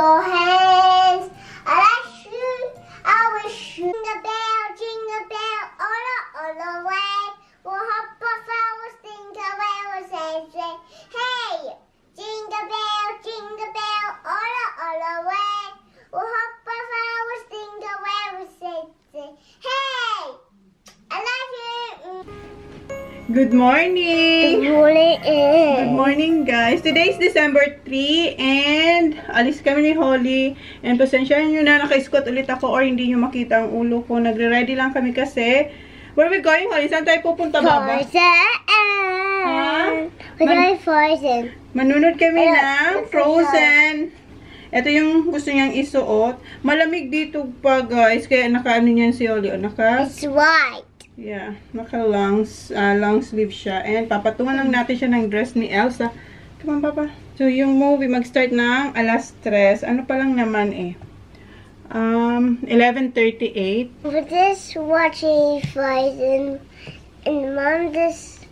your hands. I like shoot, I will shoot. Jingle bell, all the way. We'll hop off our jingle bell, we'll say, hey! Jingle bell, all the way. We'll hop off our jingle bell, we'll say, hey! I like you. Good morning! Good morning. Good morning, guys. Today is December 3 and alis kami ni Holly. And pasensyahan nyo na, naka-squat ulit ako or hindi nyo makita ang ulo ko. Nagre-ready lang kami kasi. Where are we going, Holly? Saan tayo pupunta, Baba? Frozen. We're going Frozen. Manunod kami ng Frozen. Ito yung gusto niyang isuot. Malamig dito pa, guys. Kaya naka-ano niyan si Holly. It's white. Yeah, long sleeve siya. And papatungan lang natin siya ng dress ni Elsa. Come on, Papa. So, yung movie mag-start ng alas 3. Ano pa lang naman eh. 11:38. We're just watching Frozen. And Mom just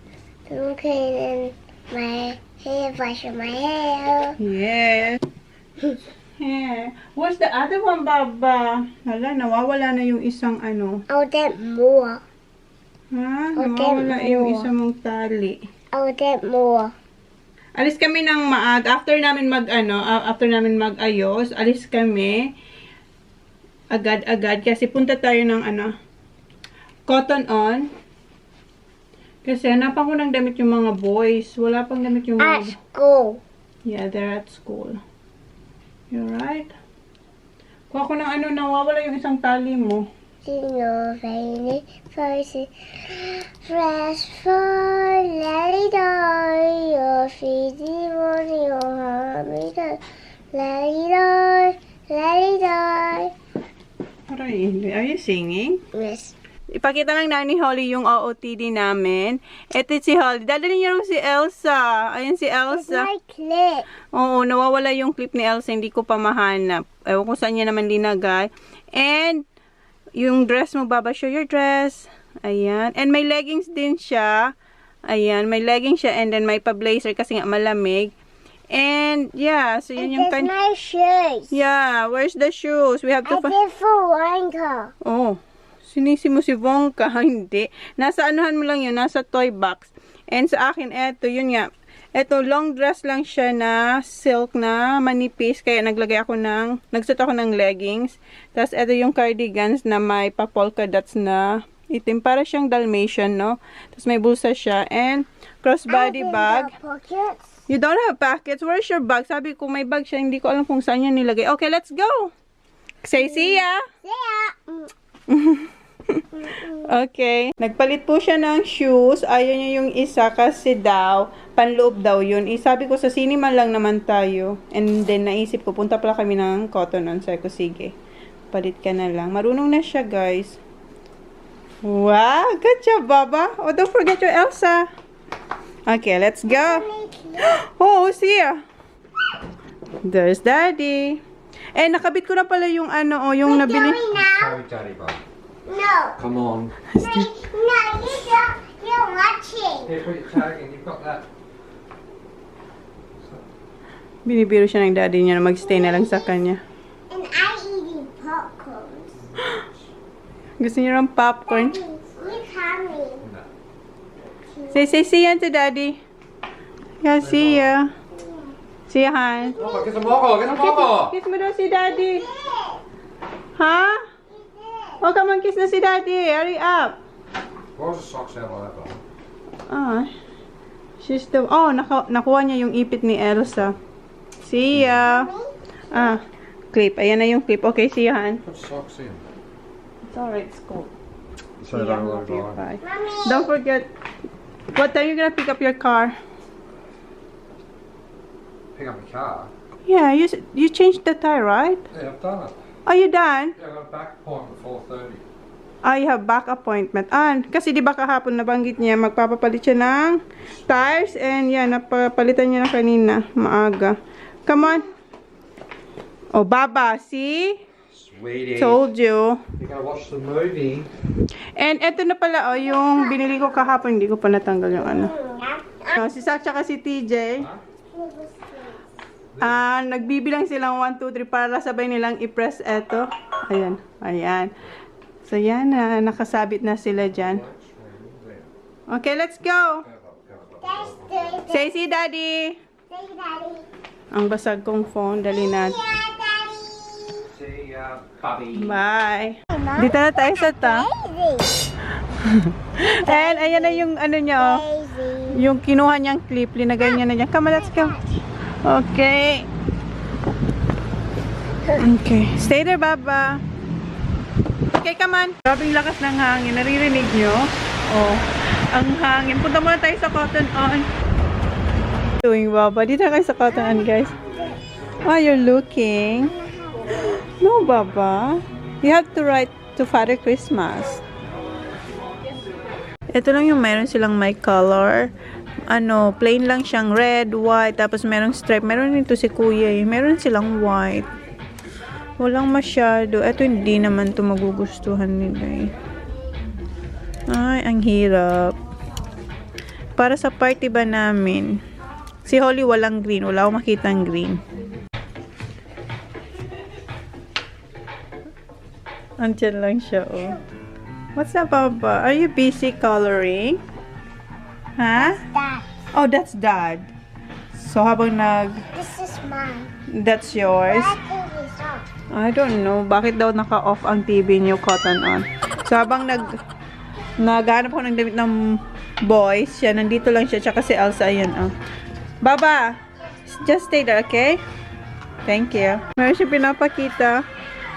looking in my hair, brushing my hair. Yes. Yeah. What's the other one, Baba? Hala, nawawala na yung isang ano. I'll get more. Ha? Okay, Nawawala yung more. isang mong tali. I'll get more. Alis kami ng after namin mag-ayos, alis kami agad-agad kasi punta tayo ng Cotton On. Kasi hanapan ko ng damit yung mga boys. Wala pang damit yung At mga... school. Yeah, they're at school. You're right. Kuha ko ng nawawala yung isang tali mo. Jingle rainy Frozen. Fresh for Lady Doy. Your feety one, your hungry doy. Lady Doy. Lady Doy. Are you singing? Yes. Ipakita lang na ni Holly yung OOTD namin. Ito si Holly. Dadalhin niya rin si Elsa. Ayan si It's Elsa. my clip. Oo, nawawala yung clip ni Elsa. Hindi ko pa mahanap. Ewan ko saan niya naman linagay. And, yung dress mo, Baba, show your dress. Ayan. And may leggings din siya. Ayan, may leggings siya. And then may pa-blazer kasi nga malamig. And, yeah. So, yun yung And my shoes. Yeah, where's the shoes? We have to... I did for Wanka. Oh, sinisi mo si Vongka. Hindi. Nasa anuhan mo lang yun. Nasa toy box. And sa akin, eto, yun nga. Eto, long dress lang siya na silk na manipis. Kaya naglagay ako nagsuot ako ng leggings. Tapos, eto yung cardigans na may pa-polka dots na itim. Para siyang Dalmatian, no? Tapos, may bulsa siya. And, crossbody bag. Pockets. You don't have pockets. Where's your bag? Sabi ko, may bag siya. Hindi ko alam kung saan niya nilagay. Okay, let's go! Say, see ya! Okay. Nagpalit po siya ng shoes. Ayaw niya yung isa kasi daw, panloob daw yun. Sabi ko, sa cinema lang naman tayo. And then, naisip ko, punta pala kami ng Cotton On. Sabi ko, sige, palit ka na lang. Marunong na siya, guys. Wow! Good job, Baba. Oh, don't forget your Elsa. Okay, let's go. Oh, see ya. There's Daddy. Eh, nakabit ko na pala yung yung nabili. Sorry, No. Come on. No, you're watching. Here, put your tag in. You've got that. Binibiro siya ng daddy niya na mag-stay na lang sa kanya. And I'm eating popcorn. Gusto niya ng popcorn. You're coming. Say see ya to daddy. Yeah, see ya. See ya, Han. Oh, get some more. Get some more. Kiss mo daw si daddy. Ha? Oh, come on, kiss na si daddy. Hurry up. Why was the socks out like that? Ah. She's the... Oh, nakuha niya yung ipit ni Elsa. See ya. Ah, clip. Ayan na yung clip. Okay, see ya, Han. Put socks in. It's alright, it's cool. So See ya. don't look Okay, like. bye. Don't forget, what time you gonna pick up your car? Pick up the car. Yeah, you changed the tire, right? Yeah, I've done it. Are you done? Yeah, I've got a back appointment at 4:30. I have back appointment. Kasi di ba kahapon nabanggit niya, magpapapalit siya ng tires. And yan, napapalitan niya na kanina. Maaga. Come on. Oh, Baba, see? Sweetie. Told you. You're gonna watch the movie. And eto na pala, oh, yung binili ko kahapon. Hindi ko pa natanggal yung ano. Oh, si Sasha kasi TJ. Nagbibilang silang 1, 2, 3 para sabay nilang i-press eto. Ayan, ayan. So, yan na. Nakasabit na sila dyan. Okay, let's go! Say si Daddy! Say, Daddy. Ang basag kong phone. Dali natin. Yeah, Daddy. See Bubby. Bye! Dito na tayo sa Daisy. And ayan na yung ano niya, oh. Daisy. Yung kinuha niyang clip. Linagay niya na dyan. Come on, let's go. Okay. Okay. Stay there, Baba. Okay, come on. Grabing lakas ng hangin. Naririnig nyo? Oh. Ang hangin. Punta muna tayo sa Cotton On. Doing, Baba. Dito na kayo sa Cotton On, guys. Oh, you're looking. No, Baba. You have to write to Father Christmas. Ito lang yung meron silang my color. Ano, plain lang siyang red, white, tapos merong stripe. Meron nito si Kuya eh. Meron silang white. Walang masyado. Ito hindi naman to magugustuhan nila eh. Ay, ang hirap. Para sa party ba namin? Si Holly walang green. Wala akong makitang green. Andiyan lang siya, oh. What's up, Papa? Are you busy coloring? Huh? Dad. Oh, that's Dad. So, habang This is mine. that's yours. That is off. I don't know. Bakit daw naka-off ang TV niyo, Cotton On? So, habang naghanap ko ng damit ng boys, siya, nandito lang siya, tsaka si Elsa, ayan, oh. Baba! Just stay there, okay? Thank you. Meron siya pinapakita.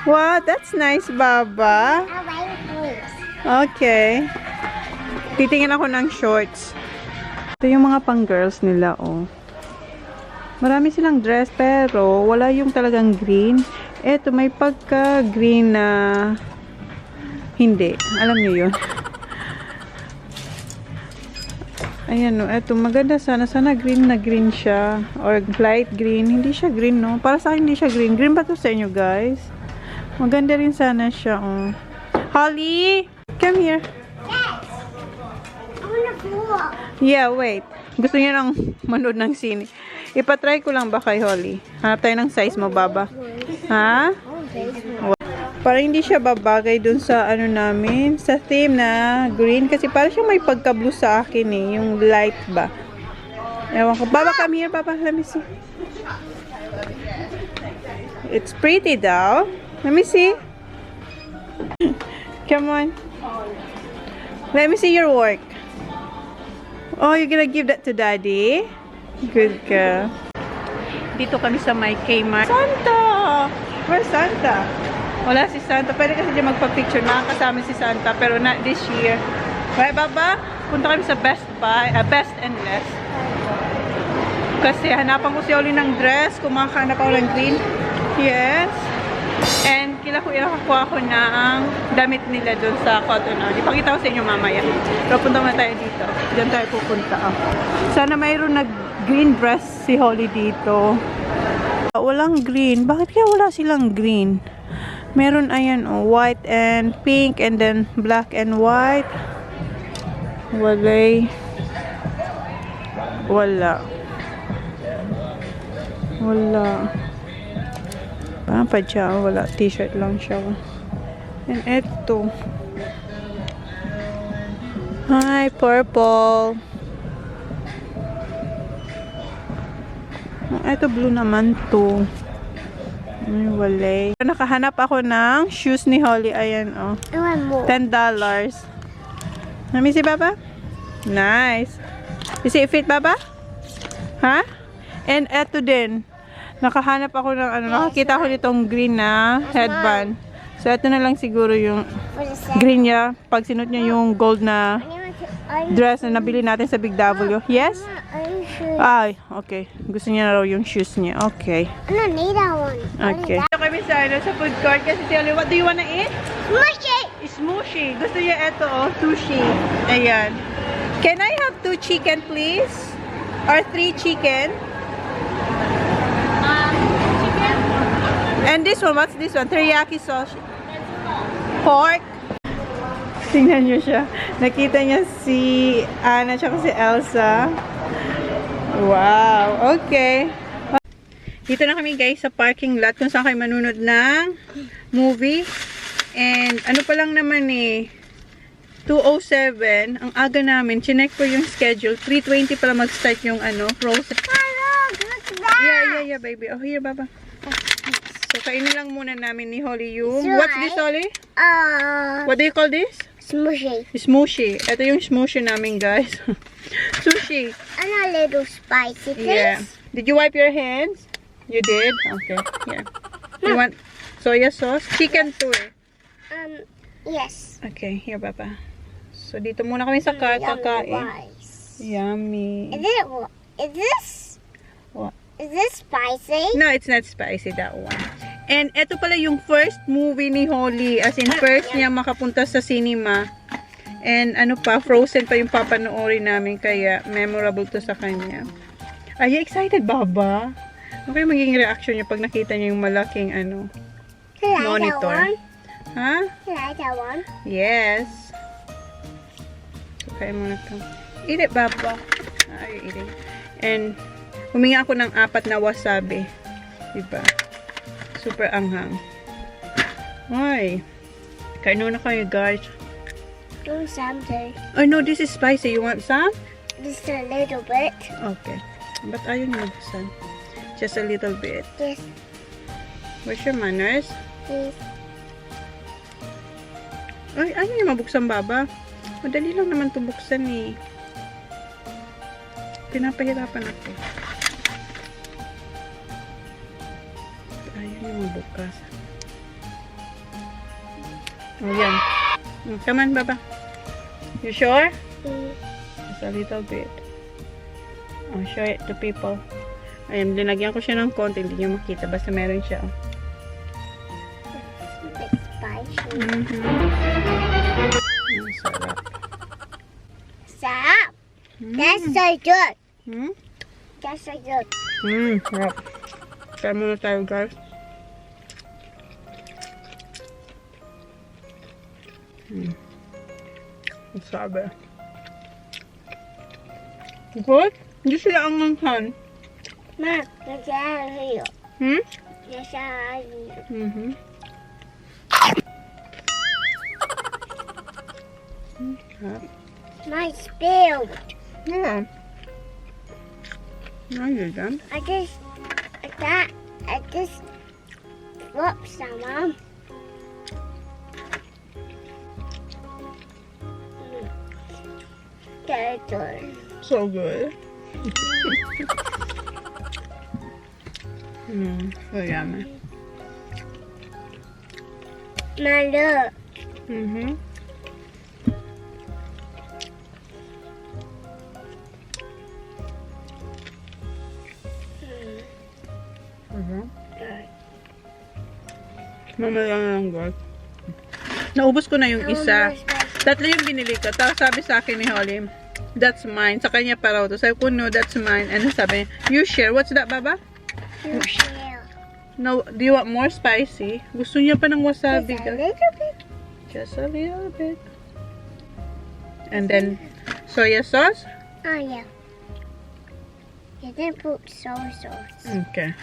Wow, that's nice, Baba. I like this. Okay. Titingin ako ng shorts. Ito yung mga pang-girls nila, oh. Marami silang dress, pero wala yung talagang green. Eto, may pagka-green na hindi. Alam niyo yun. Ayan, no. Eto, maganda sana. Sana green na green siya. Or light green. Hindi siya green, no. Para sa akin, hindi siya green. Green ba to sa inyo, guys? Maganda rin sana siya, oh. Holly! Come here. Yes. I wanna blow. Yeah, wait. Gusto niya nang manood ng sine. Ipatry ko lang ba kay Holly? Hanap tayo ng size mo, Baba. Ha? Para hindi siya babagay dun sa ano namin, sa theme na green. Kasi para siyang may pagka-blue sa akin eh. Yung light ba. Ewan ko. Baba, come here, Baba. Let me see. It's pretty daw. Let me see. Come on. Let me see your work. Oh, you're gonna give that to Daddy? Good girl. Dito kami sa my Kmart. Santa! Where's Santa? Wala si Santa. Pwede kasi dyan magpa-picture. Nakakasama si Santa, pero not this year. Right, Baba? Punta kami sa Best Buy, Best and Less. Kasi hanapan ko si Oli ng dress. Kumakahanap ako ng green. Yes. And nakakuha ko ng damit nila doon sa Cotton On. Ipakita ko sa inyo mamaya. Pero punta muna tayo dito. Diyan tayo pupunta. Sana mayroon na green dress si Holly dito. Walang green. Bakit kaya wala silang green? Meron ayan, oh, white and pink and then black and white. Wala. Parang padya, wala. T-shirt lang siya. And eto. Hi, purple. Eto, blue naman to. Ay, wala. Nakahanap ako ng shoes ni Holly. Ayan, oh. I want more. $10. Let me see, Baba. Nice. You see it fit, Baba? Ha? And eto din. Nakahanap ako ng ano, nakakita ko nitong green na headband. So, ito na lang siguro yung green niya. Pag sinot niya yung gold na dress na nabili natin sa Big W. Yes? Ay, okay. Gusto niya na raw yung shoes niya. Okay. I don't need that one. Okay. Ito kami sa food court kasi si Oli, what do you wanna eat? Mushy. Smooshy. Gusto niya ito, oh, sushi. Ayan. Can I have 2 chicken, please? Or 3 chicken? Chicken. And this one, what's this one? Teriyaki sauce. Pork. Tingnan nyo siya. Nakita niya si Anna tsaka si Elsa. Wow. Okay. Dito na kami guys sa parking lot kung saan kayo manunod ng movie. And ano pa lang naman 2:07. Ang aga namin. Chinek ko yung schedule. 3:20 pala mag-start yung Frozen. Look at that. Yeah, baby. Oh, here, Baba. So, kainin lang muna namin ni Holly yung... So, What's this, Holly? What do you call this? Smushy. Smooshy. Ito yung smooshy namin, guys. Sushi. And a little spicy, please. Yeah. Did you wipe your hands? You did? Okay. Here. You want soya sauce? Chicken too. Yes. Okay. Here, Papa. So, dito muna kami sa car kakain. Rice. Yummy. Is this? What? Is this spicy? No, it's not spicy, that one. And ito pala yung first movie ni Holly. As in, first niya makapunta sa cinema. And Frozen pa yung papanoorin namin. Kaya, memorable to sa kanya. Are you excited, Baba? Ano kayo magiging reaction niya pag nakita niya yung malaking Can I monitor? That one? Ha? Can I that one? Yes. So, kaya muna ito. Eat it, Baba. Are you eating? And, humingi ako ng 4 na wasabi. Diba? Super anghang. Ay. Kain na kayo, guys. Do something. Oh, no, this is spicy. You want some? Just a little bit. Okay. Ba't ayaw niyo magbusan? Just a little bit. Yes, Where's your manners? please. Ay, ayaw niyo mabuksan, Baba. Madali lang naman ito buksan eh. Pinapahirapan ako. Ayaw niyo mabukas. Oh, yan. Come on, Baba. You sure? Just a little bit. I'll show it to people. Ayan, linagyan ko siya ng konti. Hindi nyo makita. Basta meron siya. It's a bit spicy. Ang sarap. Stop. That's so good. Hmm? That's so good. Sarap. Kaya muna tayo, guys. Ang sabi. Good? Hindi sila ang manghan. Ma, that's here. Yes, Mm-hmm. My spilled. Yeah. No, you done. I just dropped some, Mom. Good. So good. So yummy. My look. Mm-hmm. Good. Mamaya na lang, guys. Naubos ko na yung isa. Tatlo yung binili ko. Tapos sabi sa akin ni Holly, that's mine. Sa kanya pa raw to. Sabi ko, no, that's mine. Ano sabi niya? You share. What's that, Baba? You share. No, do you want more spicy? Gusto niya pa ng wasabi. Just a guys. little bit. Just a little bit. And then, soya sauce? Oh, yeah. You didn't put soy sauce. Okay.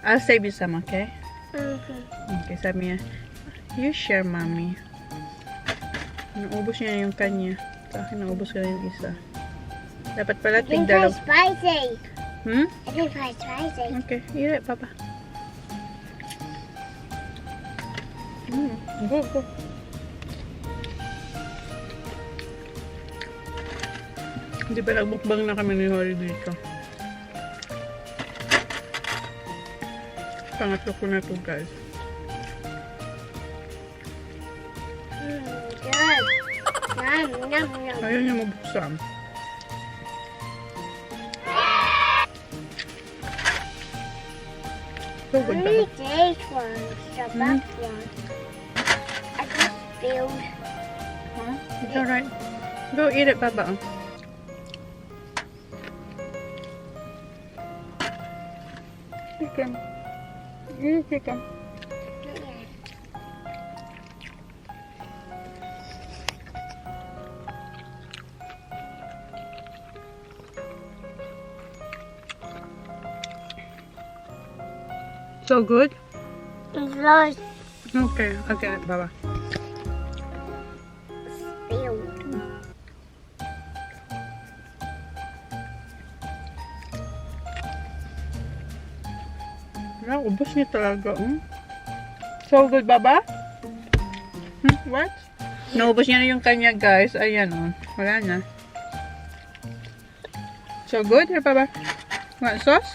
I'll save you some, okay? Okay, sabi niya, you share, mommy. Naubos niya yung kanya. Sa akin, naubos ko na yung isa. Dapat pala I think tigdalaw. it's spicy. I think it's spicy. Okay, eat it, Papa. Go, go. Hindi ba nagbukbang na kami ni Holly dito? Pangatlo ko na to, guys. Good. Nom. Ayaw niya mabuksan. So good Only daw. this one, the back one. I just spilled. Huh? It's alright. Go eat it, Baba. Chicken. Eat chicken. So good? It's lost. Okay, okay, Baba. Spilled. Ubos niya talaga. So good, Baba? What? Naubos niya na yung kanya, guys. Ayan, wala na. So good, Baba? What, sauce?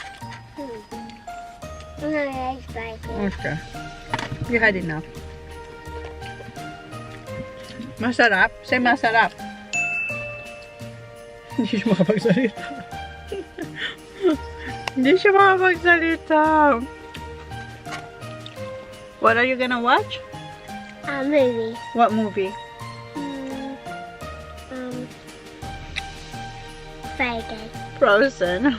No, I like it. Okay. You had enough. Masarap? Say masarap. Hindi siya makapagsalita. Hindi siya makapagsalita. What are you gonna watch? A movie. What movie? Friday. Frozen.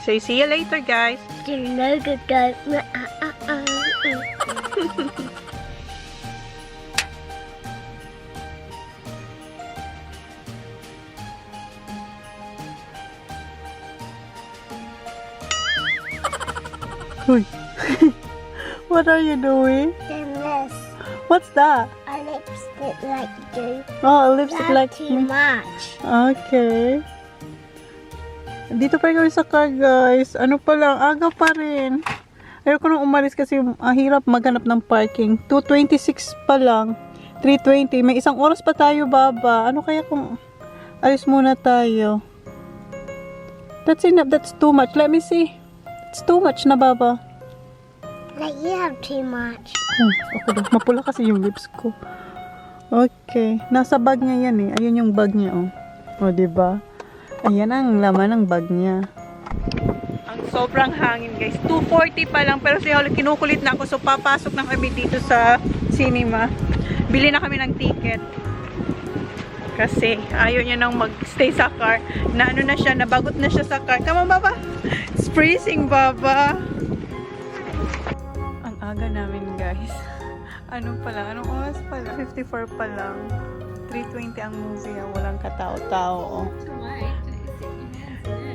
So see you later, guys. Do no good go. What are you doing? Then this. What's that? A lipstick like you. Oh, a lipstick like too me. much. Okay. Dito pa rin kami sa car, guys. Ano pa lang, aga pa rin. Ayoko nang umalis kasi hirap maghanap ng parking. 2:26 pa lang. 3:20. May isang oras pa tayo, Baba. Ano kaya kung alis muna tayo? That's enough. That's too much. Let me see. It's too much na, Baba. Like you have too much. Ako daw. Mapula kasi yung lips ko. Okay. Nasa bag niya yan eh. Ayun yung bag niya, O, diba? Ayan ang laman ng bag niya. Ang sobrang hangin, guys. 2:40 pa lang. Pero si Holly, kinukulit na ako. So, papasok na kami dito sa cinema. Bili na kami ng ticket. Kasi, ayaw niya nang mag-stay sa car. Na ano na siya, nabagot na siya sa car. Come on, Baba. It's freezing, Baba. Ang aga namin, guys. Ano pa lang? Anong oras pa lang? 54 pa lang. 3:20 ang movie. Walang katao-tao.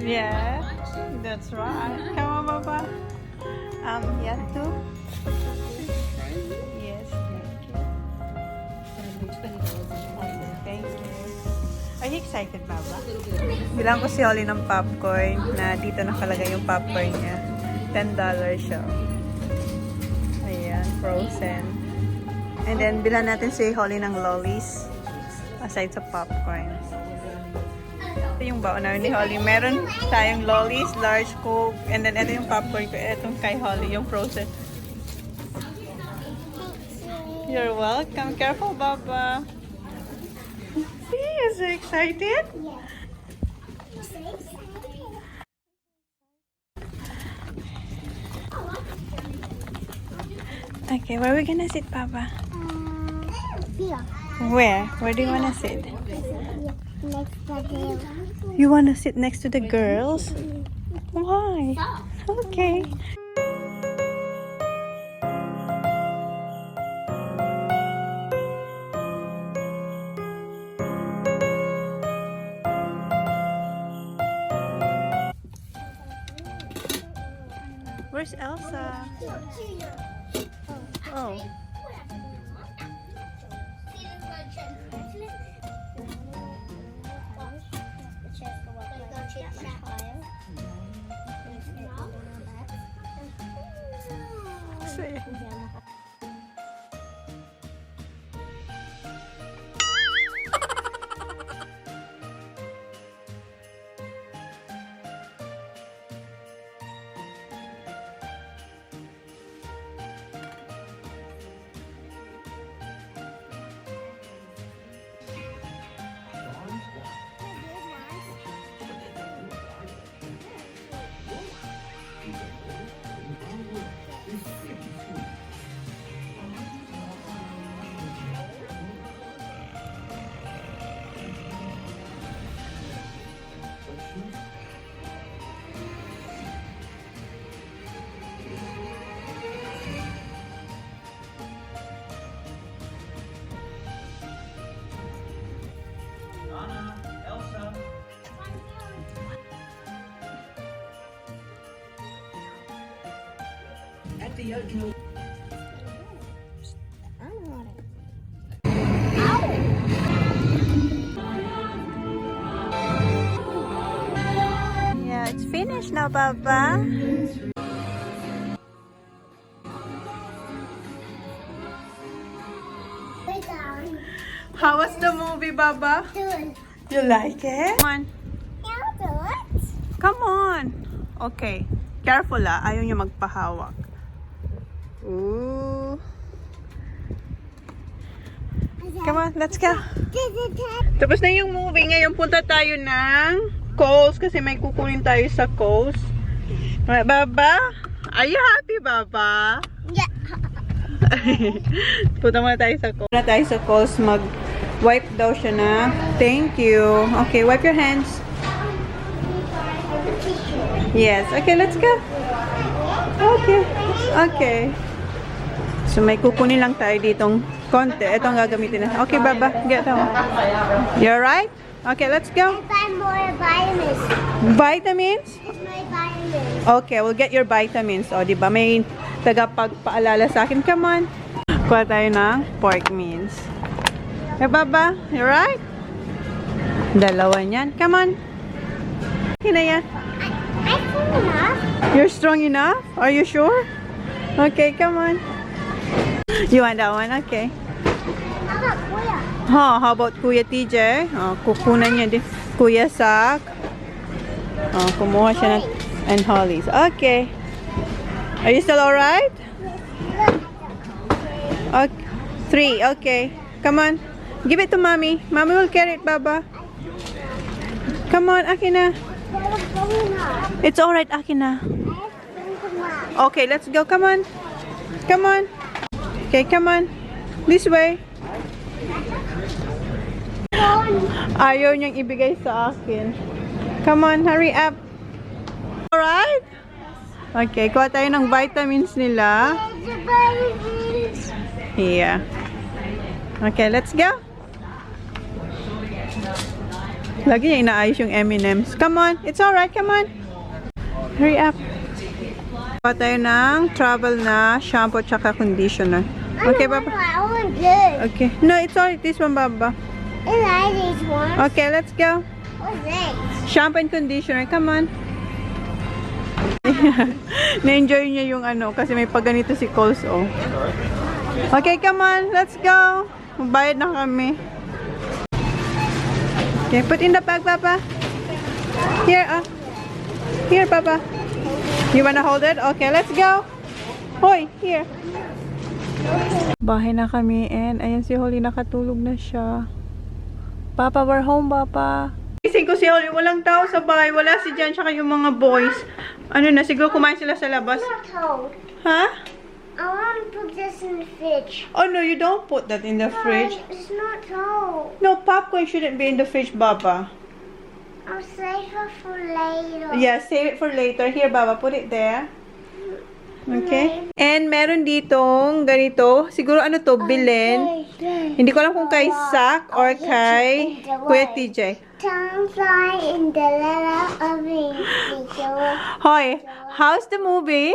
Yeah, that's right. Come on, Baba. Yeah, too. Yes, thank you. Thank you. Are you excited, Baba? Bilang ko si Holly ng popcorn na dito nakalagay yung popcorn niya. $10 siya. Ayan, frozen. And then, bilan natin si Holly ng lollies aside sa popcorn. Ito yung baon namin ni Holly. Meron tayong lollies, large Coke, and then ito yung popcorn ko. Itong kay Holly, yung frozen. You're welcome. Careful, Baba. See, you're so excited? Okay, where are we gonna sit, Baba? Here. Where? Where do you wanna sit? Next to the You wanna sit next to the girls? Why? Okay. Where's Elsa? Oh. Yeah, it's finished now, Baba. How was the movie, Baba? Good. You like it? Come on. Yeah, what? Come on. Okay. Careful ayaw niya magpahawak. Ooh. Come on, let's go. Tapos na yung movie. Ngayon punta tayo ng Coles kasi may kukunin tayo sa Coles. Alright, Baba? Are you happy, Baba? Yeah. Punta muna tayo sa Coles. Punta tayo sa Coles. Mag-wipe daw siya na. Thank you. Okay, wipe your hands. Yes. Okay, let's go. Okay. Okay. So, may kukunin lang tayo ditong konti. Ito ang gagamitin na. Okay, Baba. Get that one. You alright? Okay, let's go. I buy more vitamins. Vitamins? It's my vitamins. Okay, we'll get your vitamins. O, diba? May tagapagpaalala sa akin. Come on. Kuha tayo ng pork mince. Okay, Baba. You alright? Dalawa niyan. Come on. Okay na yan. I'm full enough. You're strong enough? Are you sure? Okay, come on. You want that one? Okay. How about Kuya? Huh, how about Kuya TJ? Oh, kukunan niya din. Kuya Sak. Oh, kumuha siya ng and Hollies. Okay. Are you still alright? Okay. 3, okay. Come on. Give it to Mommy. Mommy will carry it, Baba. Come on, akin na. It's alright, akin na. Okay, let's go. Come on. Come on. Okay, come on. This way. Ayaw niyang ibigay sa akin. Come on, hurry up. Alright? Okay, kuha tayo ng vitamins nila. Yeah. Okay, let's go. Lagi niya inaayos yung M&M's. Come on. It's alright. Come on. Hurry up. Kuha tayo ng travel na shampoo tsaka conditioner. Okay, Baba. I want this. Okay. No, it's alright. This one, Baba. I like this one. Okay, let's go. What's this? Shampoo and conditioner. Come on. Na-enjoy niya yung ano kasi may pagganito si Coles, oh. Okay, come on. Let's go. Magbayad na kami. Okay, put in the bag, Papa. Here, Here, Papa. You wanna hold it? Okay, let's go. Hoy, here. Bahay na kami and ayan si Holly nakatulog na siya. Papa, we're home, Papa. Gising ko si Holly, walang tao sa bahay. Wala si Jan tsaka yung mga boys. Ano na, siguro kumain sila sa labas. It's not cold. Ha? I want to put this in the fridge. Oh no, you don't put that in the fridge. It's not cold. No, popcorn shouldn't be in the fridge, Baba. I'll save it for later. Yeah, save it for later. Here, Baba, put it there. Okay? And meron ditong ganito. Siguro ano to, bilin. Hindi ko alam kung kay Sak or kay Kuya TJ. Tongue fly in the letter of me. Hoy, how's the movie?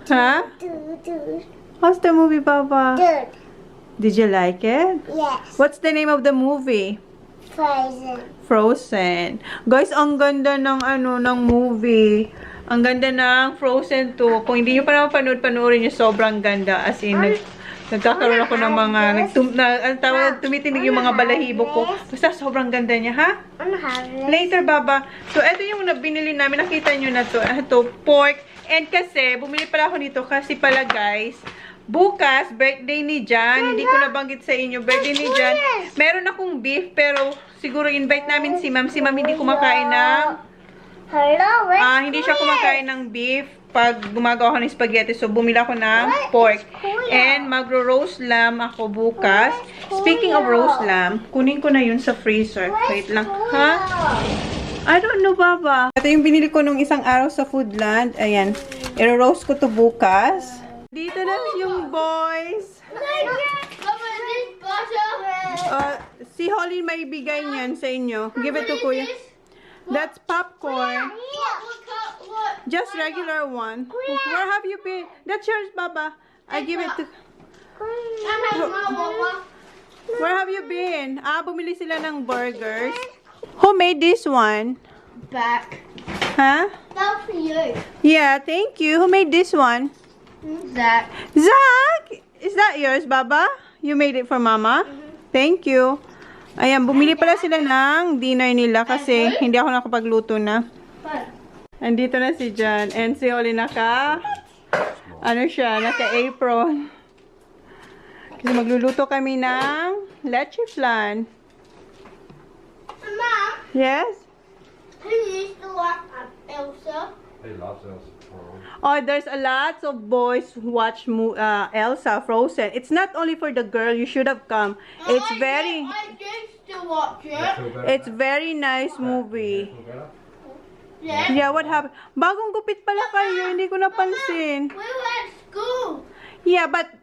Huh? How's the movie, Baba? Good. Did you like it? Yes. What's the name of the movie? Frozen. Frozen. Guys, ang ganda ng ano ng movie. Ang ganda ng Frozen 2. Kung hindi niyo pa naman panoorin niyo, sobrang ganda. As in, nagkakaroon ako ng mga tumitinig yung mga balahibo ko. Basta sobrang ganda niya, ha? I'm having it. Later, Baba. So, ito yung binili namin. Nakita nyo na to. Ito, pork. And kasi, bumili pala ako nito kasi pala, guys, bukas, birthday ni Jan. Hindi ko nabanggit sa inyo. Birthday ni Jan. Meron akong beef, pero siguro invite namin si Ma'am. Si Ma'am hindi kumakain ng... Hello, hindi siya kumakain ng beef pag gumagawa ako ng spaghetti. So, bumili ako ng pork. And magro-roast lamb ako bukas. Speaking of roast lamb, kunin ko na yun sa freezer. Wait lang. Ha? I don't know, Baba. Ito yung binili ko nung isang araw sa Foodland. Ayan. I-roast ko to bukas. Dito na yung boys. Si Holly may bigay niyan sa inyo. Give it to Kuya. That's popcorn. What Just regular one. Where have you been? That's yours, Baba. I give it to... Where have you been? Bumili sila ng burgers. Who made this one? Back. Huh? That's for you. Yeah, thank you. Who made this one? Zach. Zach! Is that yours, Baba? You made it for Mama? Thank you. Ayan, bumili pala sila ng dinner nila kasi hindi ako nakapagluto na. Andito na si John. And si Oli ano siya, naka-apron. Kasi magluluto kami ng leche flan. Mom, Yes? who used to like Elsa? He loves Elsa. Oh, there's a lot of boys who watch Elsa Frozen. It's not only for the girl. You should have come. It's very... I used to watch it. It's very nice movie. Yeah. Yeah, what happened? Bagong gupit pala kayo. Hindi ko napansin. We were at school. Yeah, but